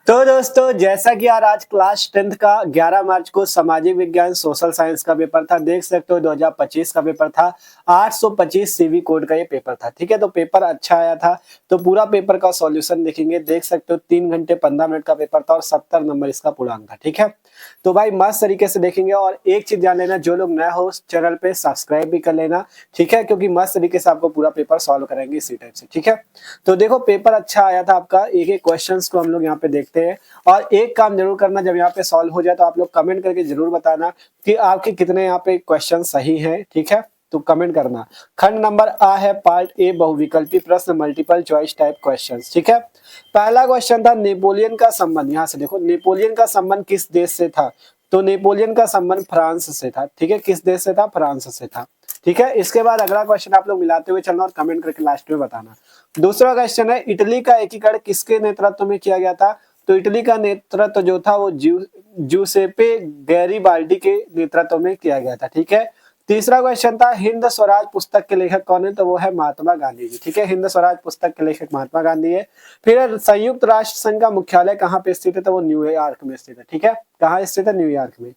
तो दोस्तों जैसा कि यार आज क्लास 10th का 11 मार्च को सामाजिक विज्ञान सोशल साइंस का पेपर था। देख सकते हो 2025 का पेपर था। 825 सीवी कोड का ये पेपर था। ठीक है, तो पेपर अच्छा आया था। तो पूरा पेपर का सॉल्यूशन देखेंगे। देख सकते हो 3 घंटे 15 मिनट का पेपर था और 70 नंबर इसका पूर्णांक था। ठीक है, तो भाई मस्त तरीके से देखेंगे। और एक चीज जान लेना, जो लोग नए हो चैनल पे सब्सक्राइब भी कर लेना। ठीक है, क्योंकि मस्त तरीके से आपको पूरा पेपर सॉल्व करेंगे इसी टाइप से। ठीक है, तो देखो पेपर अच्छा आया था आपका। एक एक क्वेश्चंस को हम लोग यहाँ पे देखते हैं। और एक काम जरूर करना, जब यहाँ पे सॉल्व हो जाए तो आप लोग कमेंट करके जरूर बताना कि आपके कितने यहाँ पे क्वेश्चन सही हैं। ठीक है, तो कमेंट करना। खंड नंबर आ है पार्ट ए, बहुविकल्पी प्रश्न, मल्टीपल चॉइस टाइप क्वेश्चंस। ठीक है, पहला क्वेश्चन था नेपोलियन का संबंध। यहाँ से देखो नेपोलियन का संबंध किस देश से था। तो नेपोलियन का संबंध फ्रांस से था। ठीक है, किस देश से था? फ्रांस से था। ठीक है, इसके बाद अगला क्वेश्चन आप लोग मिलाते हुए चलना और कमेंट करके लास्ट में बताना। दूसरा क्वेश्चन है इटली का एकीकरण किसके नेतृत्व में किया गया था। तो इटली का नेतृत्व जो था वो जूसेपे गैरिबाल्डी के नेतृत्व में किया गया था। ठीक है, तीसरा क्वेश्चन था हिंद स्वराज पुस्तक के लेखक कौन है। तो वो है महात्मा गांधी जी। ठीक है, हिंद स्वराज पुस्तक के लेखक महात्मा गांधी है। फिर संयुक्त राष्ट्र संघ का मुख्यालय कहाँ पे स्थित है। तो वो न्यूयॉर्क में स्थित है। ठीक है, कहाँ स्थित है? न्यूयॉर्क में।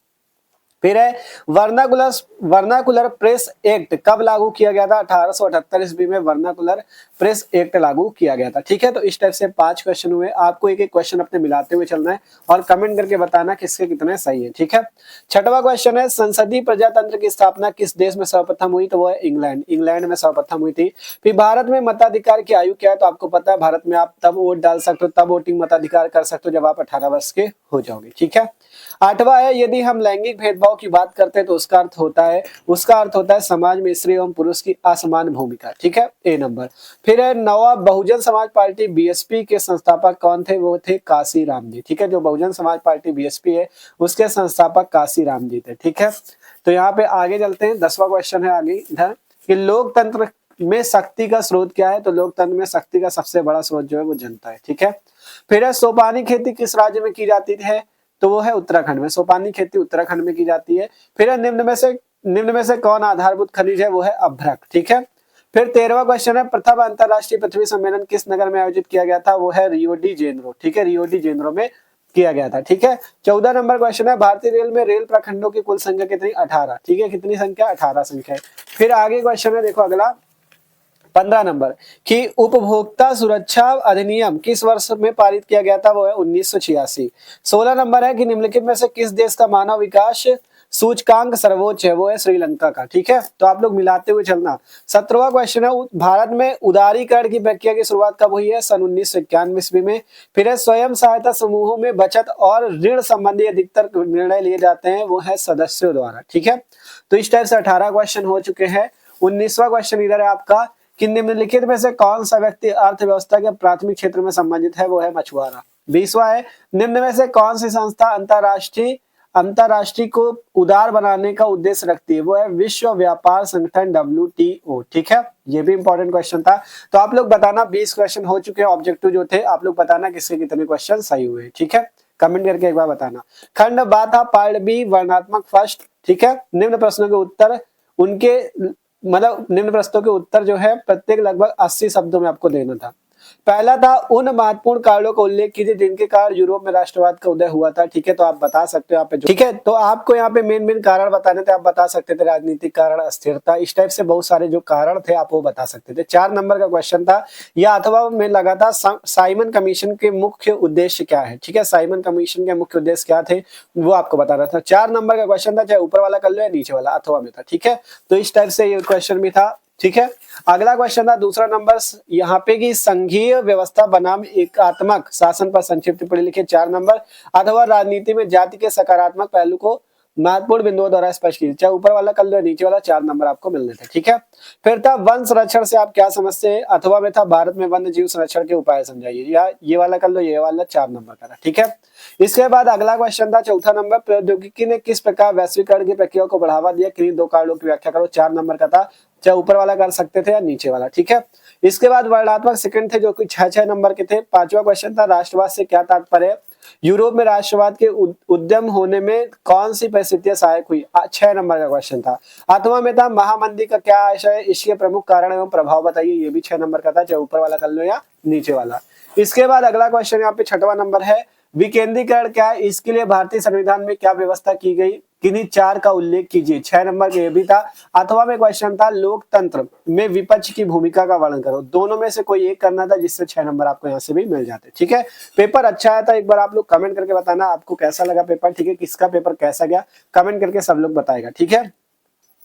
फिर है वर्नाकुलर वर्नाकुलर प्रेस एक्ट कब लागू किया गया था। 1878 ईस्वी में वर्नाकुलर प्रेस एक्ट लागू किया गया था। ठीक है, तो इस टाइप से 5 क्वेश्चन हुए। आपको एक एक क्वेश्चन अपने मिलाते हुए चलना है और कमेंट करके बताना किसके कितने सही है। ठीक है, छठवां क्वेश्चन है संसदीय प्रजातंत्र की स्थापना किस देश में सर्वप्रथम हुई। तो वो है इंग्लैंड। इंग्लैंड में सर्वप्रथम हुई थी। फिर भारत में मताधिकार की आयु क्या है। तो आपको पता है भारत में आप तब वोट डाल सकते हो, तब वोटिंग मताधिकार कर सकते हो जब आप 18 वर्ष के हो जाओगे। ठीक है, आठवां है यदि हम लैंगिक भेदभाव की बात करते हैं तो उसका अर्थ होता है समाज में स्त्री एवं पुरुष की असमान भूमिका। ठीक है, ए नंबर। फिर है नवा बहुजन समाज पार्टी बीएसपी के संस्थापक कौन थे। वो थे काशीराम जी। ठीक है, जो बहुजन समाज पार्टी बीएसपी है उसके संस्थापक काशीराम जी थे। ठीक है, तो यहाँ पे आगे चलते हैं। 10वां क्वेश्चन है आगे इधर कि लोकतंत्र में शक्ति का स्रोत क्या है। तो लोकतंत्र में शक्ति का सबसे बड़ा स्रोत जो है वो जनता है। ठीक है, फिर है सोपानी खेती किस राज्य में की जाती है। तो वो है उत्तराखंड में। सोपानी खेती उत्तराखंड में की जाती है। फिर निम्न में से कौन आधारभूत खनिज है। वो है अभ्रक। ठीक है, फिर 13वां क्वेश्चन है प्रथम अंतरराष्ट्रीय पृथ्वी सम्मेलन किस नगर में आयोजित किया गया था। वो है रियो डी जेनरो। ठीक है, रियो डी जेनरो में किया गया था। ठीक है, 14 नंबर क्वेश्चन है भारतीय रेल में रेल प्रखंडों की कुल संख्या कितनी। 18। ठीक है, कितनी संख्या? 18 संख्या है। फिर आगे क्वेश्चन है देखो अगला 15 नंबर कि उपभोक्ता सुरक्षा अधिनियम किस वर्ष में पारित किया गया था। वो है 1986। 16 नंबर है कि निम्नलिखित में से किस देश का मानव विकास सूचकांक सर्वोच्च है। वो है श्रीलंका का। ठीक है, तो आप लोग मिलाते हुए चलना। 17वां क्वेश्चन है भारत में उदारीकरण की प्रक्रिया की शुरुआत कब हुई है। सन 1991 ईस्वी में। फिर है स्वयं सहायता समूहों में बचत और ऋण संबंधी अधिकतर निर्णय लिए जाते हैं। वो है सदस्यों द्वारा। ठीक है, तो इस टाइप से 18 क्वेश्चन हो चुके हैं। 19वां क्वेश्चन इधर है आपका कि निम्नलिखित में से कौन सा व्यक्ति अर्थव्यवस्था के प्राथमिक क्षेत्र में संबंधित है। वो है मछुआरा। 20वां है निम्न में से कौन सी संस्था अंतरराष्ट्रीय को उदार बनाने का उद्देश्य रखती है। वो है विश्व व्यापार संगठन WTO। ठीक है, ये भी इंपॉर्टेंट क्वेश्चन था। तो आप लोग बताना 20 क्वेश्चन हो चुके हैं ऑब्जेक्टिव जो थे। आप लोग बताना किसके कितने क्वेश्चन सही हुए। ठीक है, कमेंट करके एक बार बताना। खंड बा था पार्ट बी वर्णात्मक फर्स्ट। ठीक है, निम्न प्रश्नों के उत्तर उनके मतलब निम्न प्रश्नों के उत्तर जो है प्रत्येक लगभग 80 शब्दों में आपको देना था। पहला था उन महत्वपूर्ण कारणों का उल्लेख कीजिए जिनके कारण यूरोप में राष्ट्रवाद का उदय हुआ था। ठीक है, तो आप बता सकते हो यहाँ पे ठीक है, तो आपको यहाँ पे मेन कारण बताने थे। आप बता सकते थे राजनीतिक कारण, अस्थिरता, इस टाइप से बहुत सारे जो कारण थे आप वो बता सकते थे। 4 नंबर का क्वेश्चन था या अथवा में लगा था साइमन कमीशन के मुख्य उद्देश्य क्या है। ठीक है, साइमन कमीशन के मुख्य उद्देश्य क्या थे वो आपको बताना था। 4 नंबर का क्वेश्चन था, चाहे ऊपर वाला कर लो या नीचे वाला, अथवा में था। ठीक है, तो इस टाइप से ये क्वेश्चन भी था। ठीक है, अगला क्वेश्चन था दूसरा नंबर यहाँ पे की संघीय व्यवस्था बनाम एकात्मक शासन पर संक्षिप्त टिप्पणी लिखिए। 4 नंबर अथवा राजनीति में जाति के सकारात्मक पहलू को महत्वपूर्ण बिंदुओं द्वारा स्पष्ट कीजिए। चाहे ऊपर वाला कर लो नीचे वाला, 4 नंबर आपको मिलने थे। ठीक है, फिर था वन संरक्षण से आप क्या समझते हैं। अथवा में था भारत में वन्य जीव संरक्षण के उपाय समझाइए। या ये वाला कर लो, ये वाला 4 नंबर का था। ठीक है, इसके बाद अगला क्वेश्चन था चौथा नंबर प्रौद्योगिकी ने किस प्रकार वैश्वीकरण की प्रक्रिया को बढ़ावा दिया। किन्हीं 2 कारणों की व्याख्या करो। 4 नंबर का था, चाहे ऊपर वाला कर सकते थे या नीचे वाला। ठीक है, इसके बाद वर्णात्मक सेकंड थे जो कि 6 नंबर के थे। 5वां क्वेश्चन था राष्ट्रवाद से क्या तात्पर्य। यूरोप में राष्ट्रवाद के उद्यम होने में कौन सी परिस्थितियां सहायक हुई। 6 नंबर का क्वेश्चन था। आत्मा में था महामंदी का क्या आशय है, इसके प्रमुख कारण एवं प्रभाव बताइए। ये भी 6 नंबर का था, चाहे ऊपर वाला कर लो या नीचे वाला। इसके बाद अगला क्वेश्चन यहाँ पे छठवां नंबर है, विकेंद्रीकरण क्या है, इसके लिए भारतीय संविधान में क्या व्यवस्था की गई, किन्हीं चार का उल्लेख कीजिए। 6 नंबर के ये भी था। अथवा में क्वेश्चन था, लोकतंत्र में विपक्ष की भूमिका का वर्णन करो। दोनों में से कोई एक करना था, जिससे 6 नंबर आपको यहाँ से भी मिल जाते। ठीक है, पेपर अच्छा आया था, एक बार आप लोग कमेंट करके बताना आपको कैसा लगा पेपर। ठीक है, किसका पेपर कैसा गया कमेंट करके सब लोग बताएगा। ठीक है,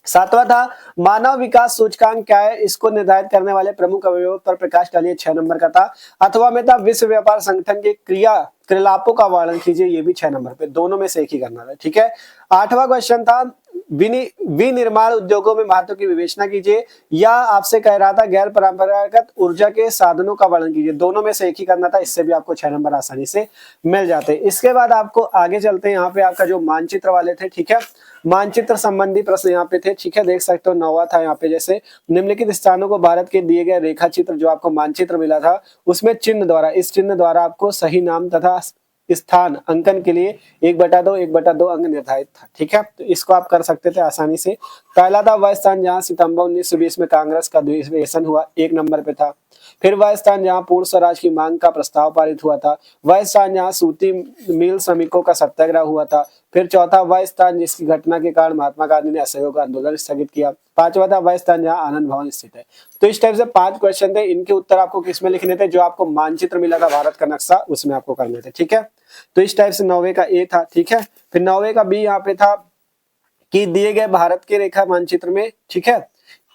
सातवां था, मानव विकास सूचकांक क्या है, इसको निर्धारित करने वाले प्रमुख अवयवों पर प्रकाश डालिए। 6 नंबर का था। अथवा में था, विश्व व्यापार संगठन के क्रियाकलापों का वर्णन कीजिए। ये भी 6 नंबर पे, दोनों में से एक ही करना था। ठीक है, आठवां क्वेश्चन था, विनिर्माण उद्योगों में महत्व की विवेचना कीजिए, या आपसे कह रहा था गैर परंपरागत ऊर्जा के साधनों का वर्णन कीजिए। दोनों में से एक ही करना था, इससे भी आपको 6 नंबर आसानी से मिल जाते। इसके बाद आपको आगे चलते हैं, यहाँ पे आपका जो मानचित्र वाले थे। ठीक है, मानचित्र संबंधी प्रश्न यहाँ पे थे। ठीक है, देख सकते हो 9वां था यहाँ पे, जैसे निम्नलिखित स्थानों को भारत के दिए गए रेखा चित्र, जो आपको मानचित्र मिला था उसमें चिन्ह द्वारा, इस चिन्ह द्वारा आपको सही नाम तथा स्थान अंकन के लिए 1/2 1/2 अंक निर्धारित था। ठीक है, तो इसको आप कर सकते थे आसानी से। पहला था वह स्थान जहां सितंबर 1920 में कांग्रेस का अधिवेशन हुआ, 1 नंबर पे था। फिर वह स्थान जहां पूर्ण स्वराज की मांग का प्रस्ताव पारित हुआ था। वह स्थान जहां सूती मिल श्रमिकों का सत्याग्रह हुआ था। फिर चौथा, वह स्थान जिसकी घटना के कारण महात्मा गांधी ने असहयोग आंदोलन स्थगित किया। 5वां था, वह स्थान जहां आनंद भवन स्थित है। तो इस टाइप से 5 क्वेश्चन थे, इनके उत्तर आपको किसमें लिखने थे, जो आपको मानचित्र मिला था भारत का नक्शा, उसमें आपको करने थे। ठीक है, तो इस टाइप से 9वें का ए था। ठीक है, फिर 9वें का बी यहाँ पे था कि दिए गए भारत के रेखा मानचित्र में, ठीक है,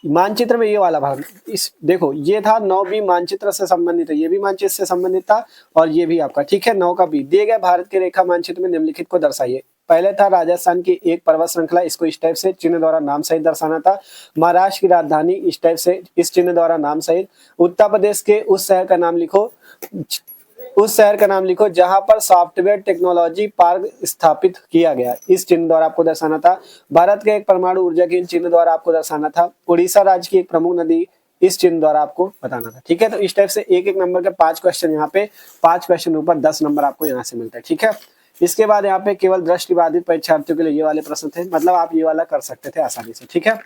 मानचित्र में ये वाला भाग, इस देखो ये था 9 बी मानचित्र से संबंधित है, ये भी मानचित्र से संबंधित था और ये भी आपका। ठीक है, 9 का बी, दिए गए भारत के रेखा मानचित्र में निम्नलिखित को दर्शाइए। पहले था राजस्थान की एक पर्वत श्रृंखला, इसको इस टाइप से चिन्ह द्वारा नाम सहित दर्शाना था। महाराष्ट्र की राजधानी, इस टाइप से इस चिन्ह द्वारा नाम सहित। उत्तर प्रदेश के उस शहर का नाम लिखो, उस शहर का नाम लिखो जहां पर सॉफ्टवेयर टेक्नोलॉजी पार्क स्थापित किया गया, इस चिन्ह द्वारा आपको दर्शाना था। भारत के एक परमाणु ऊर्जा के चिन्ह द्वारा आपको दर्शाना था। उड़ीसा राज्य की एक प्रमुख नदी, इस चिन्ह द्वारा आपको बताना था। ठीक है, तो इस टाइप से एक एक नंबर के 5 क्वेश्चन, यहाँ पे 5 क्वेश्चन ऊपर 10 नंबर आपको यहाँ से मिलता है। ठीक है, इसके बाद यहाँ पे केवल दृष्टिबाधित परीक्षार्थियों के लिए ये वाले प्रश्न थे, मतलब आप ये वाला कर सकते थे आसानी से। ठीक है,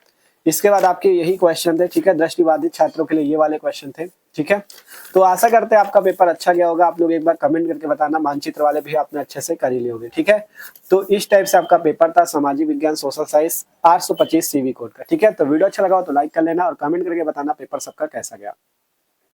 इसके बाद आपके यही क्वेश्चन थे। ठीक है, दृष्टिबाधित छात्रों के लिए ये वाले क्वेश्चन थे। ठीक है, तो आशा करते हैं आपका पेपर अच्छा गया होगा। आप लोग एक बार कमेंट करके बताना, मानचित्र वाले भी आपने अच्छे से कर ही लिए होंगे। ठीक है, तो इस टाइप से आपका पेपर था सामाजिक विज्ञान सोशल साइंस 825 सीवी कोड का। ठीक है, तो वीडियो अच्छा लगा हो तो लाइक कर लेना और कमेंट करके बताना पेपर सबका कैसा गया।